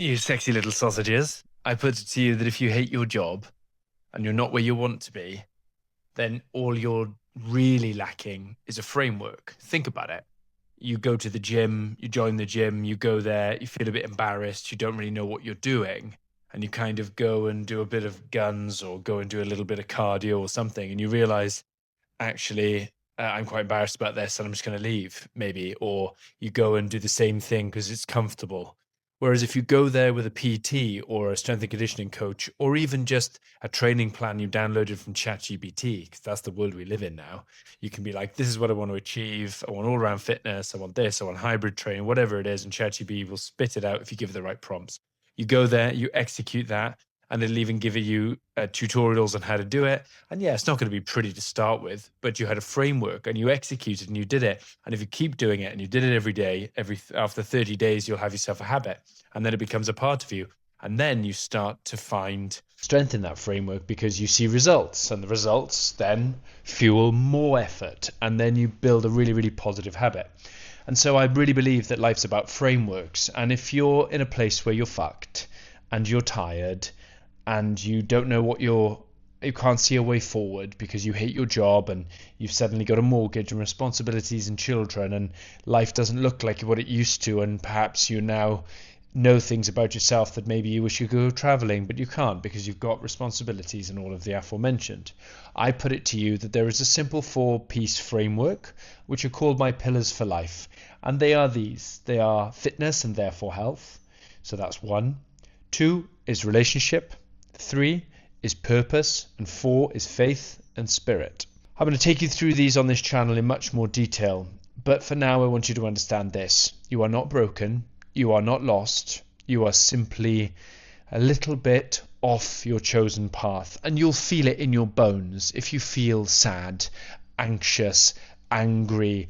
You sexy little sausages. I put it to you that if you hate your job and you're not where you want to be, then all you're really lacking is a framework. Think about it. You go to the gym, you join the gym, you go there, you feel a bit embarrassed, you don't really know what you're doing, and you kind of go and do a bit of guns or go and do a little bit of cardio or something, and you realize, actually, I'm quite embarrassed about this and I'm just going to leave, maybe. Or you go and do the same thing because it's comfortable. Whereas if you go there with a PT or a strength and conditioning coach, or even just a training plan you downloaded from ChatGPT, because that's the world we live in now, you can be like, this is what I want to achieve. I want all around fitness. I want this. I want hybrid training, whatever it is. And ChatGPT will spit it out if you give it the right prompts. You go there, you execute that, and it'll even give you tutorials on how to do it. And yeah, it's not going to be pretty to start with, but you had a framework and you executed and you did it. And if you keep doing it and you did it every day, after 30 days, you'll have yourself a habit, and then it becomes a part of you. And then you start to find strength in that framework because you see results, and the results then fuel more effort. And then you build a really, really positive habit. And so I really believe that life's about frameworks. And if you're in a place where you're fucked and you're tired, and you don't know you can't see a way forward because you hate your job and you've suddenly got a mortgage and responsibilities and children, and life doesn't look like what it used to, and perhaps you now know things about yourself that maybe you wish you could go traveling, but you can't because you've got responsibilities and all of the aforementioned. I put it to you that there is a simple 4-piece framework which are called my pillars for life, and they are these. They are fitness and therefore health. So that's 1. 2 is relationship. 3 is purpose, and 4 is faith and spirit. I'm going to take you through these on this channel in much more detail, but for now I want you to understand this. You are not broken, you are not lost, you are simply a little bit off your chosen path, and you'll feel it in your bones if you feel sad, anxious, angry,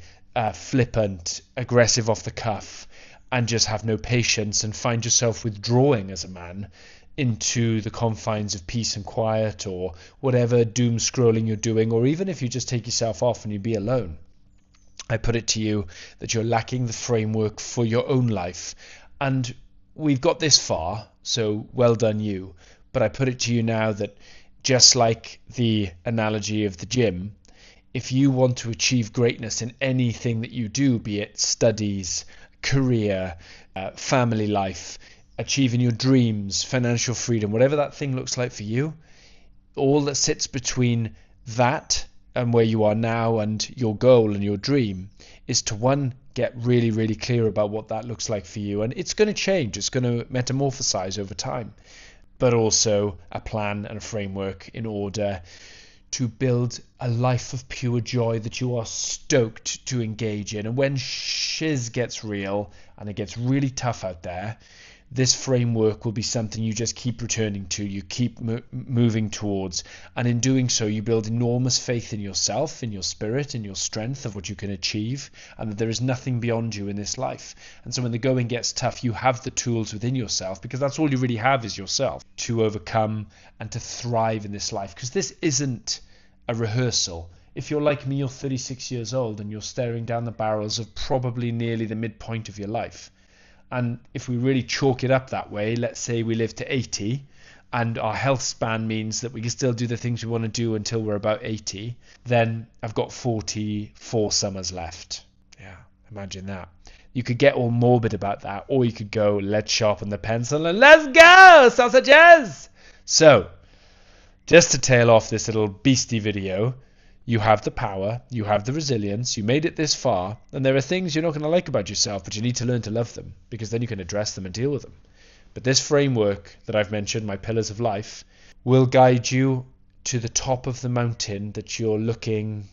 flippant, aggressive off the cuff, and just have no patience and find yourself withdrawing as a man into the confines of peace and quiet, or whatever doom scrolling you're doing, or even if you just take yourself off and you be alone. I put it to you that you're lacking the framework for your own life, and we've got this far, so well done you. But I put it to you now that, just like the analogy of the gym, if you want to achieve greatness in anything that you do, be it studies, career, family life, achieving your dreams, financial freedom, whatever that thing looks like for you, all that sits between that and where you are now and your goal and your dream is to, 1, get really, really clear about what that looks like for you. And it's going to change. It's going to metamorphosize over time, but also a plan and a framework in order to build a life of pure joy that you are stoked to engage in. And when shiz gets real and it gets really tough out there, this framework will be something you just keep returning to, you keep moving towards, and in doing so you build enormous faith in yourself, in your spirit, in your strength of what you can achieve, and that there is nothing beyond you in this life. And so when the going gets tough, you have the tools within yourself, because that's all you really have is yourself, to overcome and to thrive in this life. Because this isn't a rehearsal. If you're like me, you're 36 years old and you're staring down the barrels of probably nearly the midpoint of your life. And if we really chalk it up that way, let's say we live to 80 and our health span means that we can still do the things we want to do until we're about 80, then I've got 44 summers left. Yeah, imagine that. You could get all morbid about that, or you could go, let's sharpen the pencil and let's go, sausages! So, just to tail off this little beastie video, you have the power, you have the resilience, you made it this far, and there are things you're not going to like about yourself, but you need to learn to love them, because then you can address them and deal with them. But this framework that I've mentioned, my pillars of life, will guide you to the top of the mountain that you're looking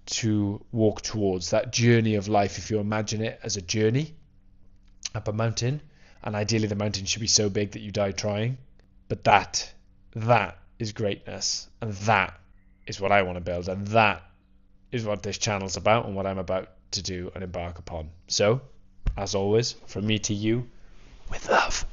to walk towards, that journey of life. If you imagine it as a journey up a mountain, and ideally the mountain should be so big that you die trying, but that is greatness, and that is what I want to build, and that is what this channel's about and what I'm about to do and embark upon. So, as always, from me to you, with love.